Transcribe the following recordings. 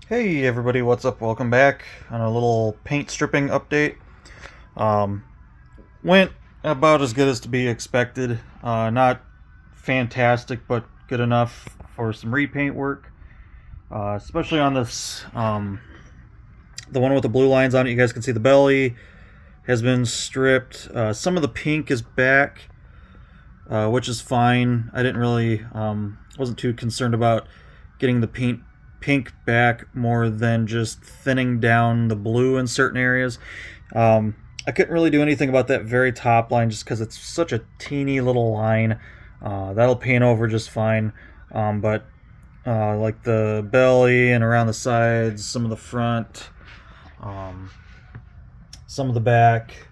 Hey everybody, what's up? Welcome back on a little paint stripping update. Um, Went about as good as to be expected. Not fantastic, but good enough for some repaint work. Especially on this, the one with the blue lines on it. You guys can see the belly has been stripped. Some of the pink is back, which is fine. I didn't really, wasn't too concerned about getting the pink back more than just thinning down the blue in certain areas. I couldn't really do anything about that very top line just because it's such a teeny little line. That'll paint over just fine. But like the belly and around the sides, some of the front, um, some of the back,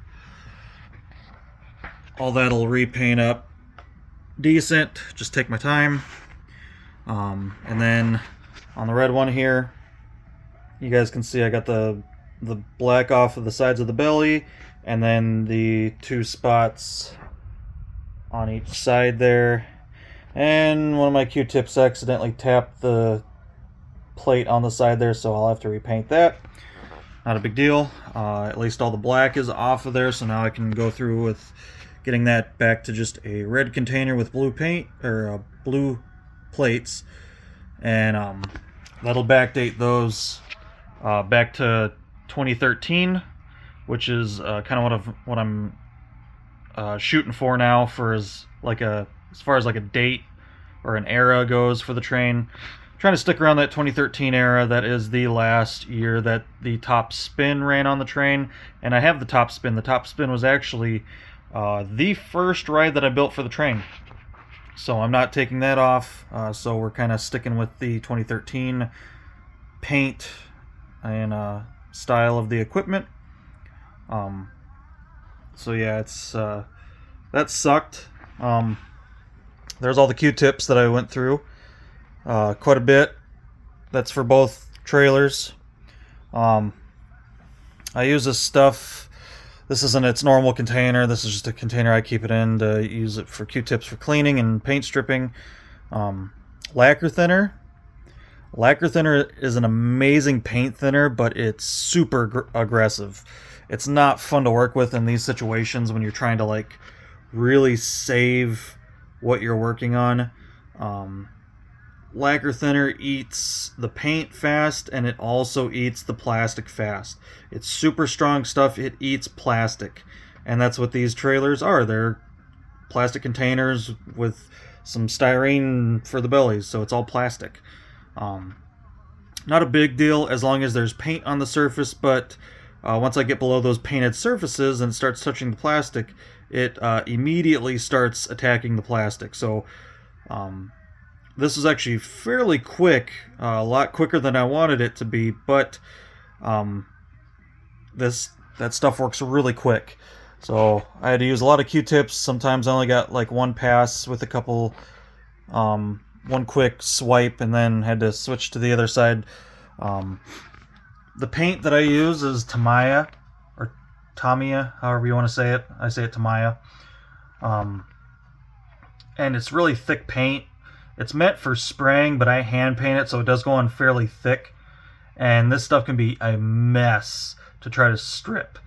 all that'll repaint up decent. Just take my time. And then on the red one here, you guys can see I got the black off of the sides of the belly, and then the two spots on each side there. And one of my Q-tips accidentally tapped the plate on the side there, so I'll have to repaint that. Not a big deal. At least all the black is off of there, so now I can go through with getting that back to just a red container with blue paint, or blue plates. And that'll backdate those back to 2013, which is kind of what I'm shooting for now for as far as like a date or an era goes for the train. Trying to stick around that 2013 era. That is the last year that the top spin ran on the train, and I have the top spin. The top spin was actually the first ride that I built for the train, so I'm not taking that off. So we're kind of sticking with the 2013 paint and style of the equipment. So yeah, it's that sucked. There's all the Q-tips that I went through, quite a bit. That's for both trailers. I use this stuff. This isn't its normal container. This is just a container I keep it in to use it for Q-tips for cleaning and paint stripping. Lacquer thinner. Lacquer thinner is an amazing paint thinner, but it's super aggressive. It's not fun to work with in these situations when you're trying to like really save what you're working on. Lacquer thinner eats the paint fast, and it also eats the plastic fast. It's super strong stuff. It eats plastic, and that's what these trailers are. They're plastic containers with some styrene for the bellies, so it's all plastic. Not a big deal as long as there's paint on the surface, but once I get below those painted surfaces and it starts touching the plastic, it immediately starts attacking the plastic. So this is actually fairly quick, a lot quicker than I wanted it to be, but that stuff works really quick. So I had to use a lot of Q-tips. Sometimes I only got like one pass with a couple, one quick swipe, and then had to switch to the other side. The paint that I use is Tamiya, or Tamiya, however you want to say it. I say it Tamiya. And it's really thick paint. It's meant for spraying, but I hand paint it, so it does go on fairly thick. And this stuff can be a mess to try to strip.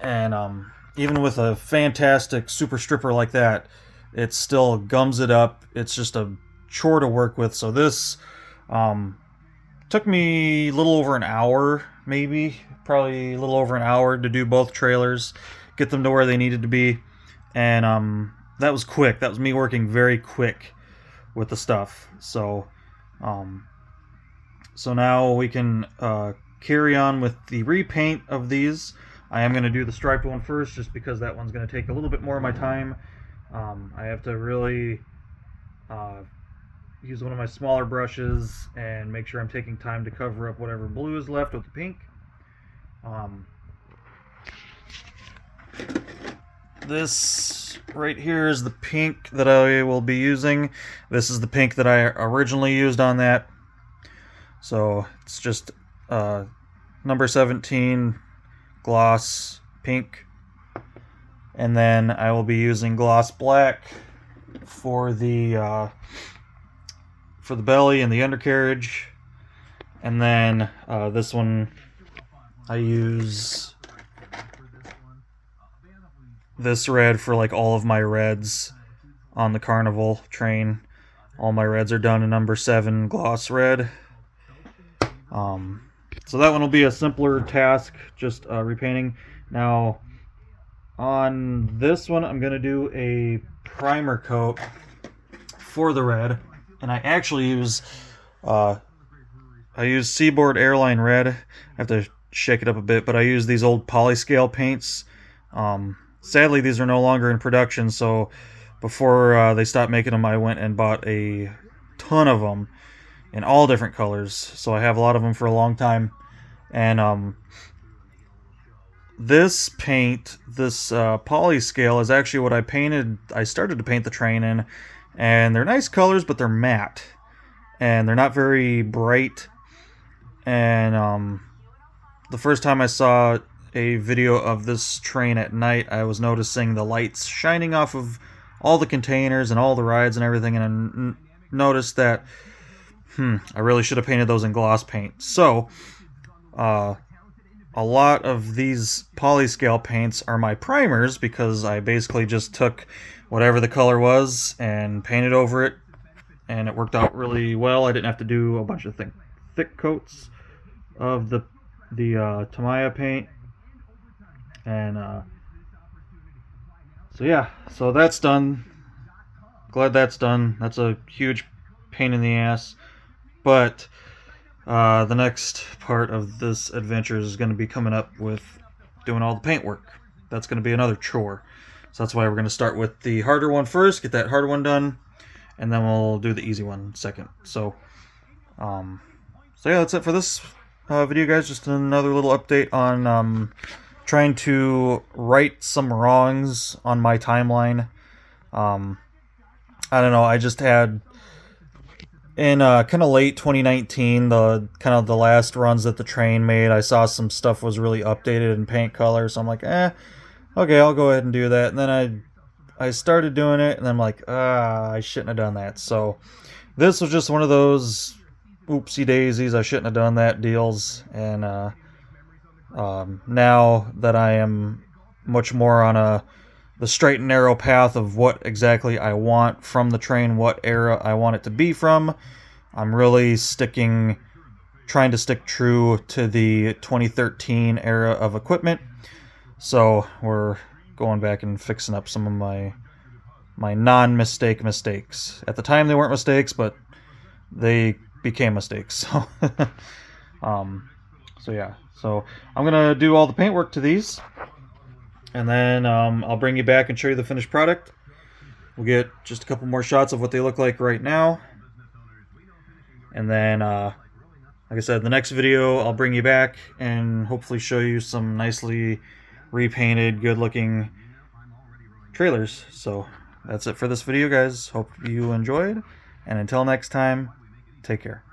And even with a fantastic super stripper like that, it still gums it up. It's just a chore to work with. So this took me a little over an hour, probably a little over an hour to do both trailers, get them to where they needed to be. And that was quick. That was me working very quick with the stuff. So so now we can carry on with the repaint of these. I am going to do the striped one first, just because that one's going to take a little bit more of my time. I have to really use one of my smaller brushes and make sure I'm taking time to cover up whatever blue is left with the pink. This right here is the pink that I will be using. This is the pink that I originally used on that. So it's just number 17 gloss pink. And then I will be using gloss black for the belly and the undercarriage. And then this one, I use this red for like all of my reds on the Carnival train. All my reds are done in number 7 gloss red. So that one will be a simpler task, just repainting. Now, on this one, I'm going to do a primer coat for the red. And I actually use Seaboard Airline Red. I have to shake it up a bit, but I use these old polyscale paints. Sadly, these are no longer in production, so before they stopped making them, I went and bought a ton of them in all different colors. So I have a lot of them for a long time. And this paint, this polyscale, is actually what I started to paint the train in. And they're nice colors, but they're matte. And they're not very bright. And the first time I saw a video of this train at night, I was noticing the lights shining off of all the containers and all the rides and everything, and I noticed that I really should have painted those in gloss paint. So a lot of these polyscale paints are my primers, because I basically just took whatever the color was and painted over it, and it worked out really well. I didn't have to do a bunch of thick coats of the Tamiya paint. And so yeah, so that's done. Glad that's done. That's a huge pain in the ass. But the next part of this adventure is going to be coming up with doing all the paint work. That's going to be another chore. So that's why we're going to start with the harder one first, get that harder one done, and then we'll do the easy one second. So yeah, that's it for this video, guys. Just another little update on trying to right some wrongs on my timeline. I don't know, I just had in kind of late 2019, the last runs that the train made, I saw some stuff was really updated in paint color, so I'm like, okay, I'll go ahead and do that. And then I started doing it, and I'm like, I shouldn't have done that. So this was just one of those oopsie daisies, I shouldn't have done that deals. And now that I am much more on the straight and narrow path of what exactly I want from the train, what era I want it to be from, I'm really trying to stick true to the 2013 era of equipment. So we're going back and fixing up some of my non-mistake mistakes. At the time they weren't mistakes, but they became mistakes. So so yeah. So I'm gonna do all the paintwork to these, and then I'll bring you back and show you the finished product. We'll get just a couple more shots of what they look like right now, and then like I said, the next video I'll bring you back and hopefully show you some nicely repainted, good looking trailers. So that's it for this video, guys. Hope you enjoyed, and until next time, take care.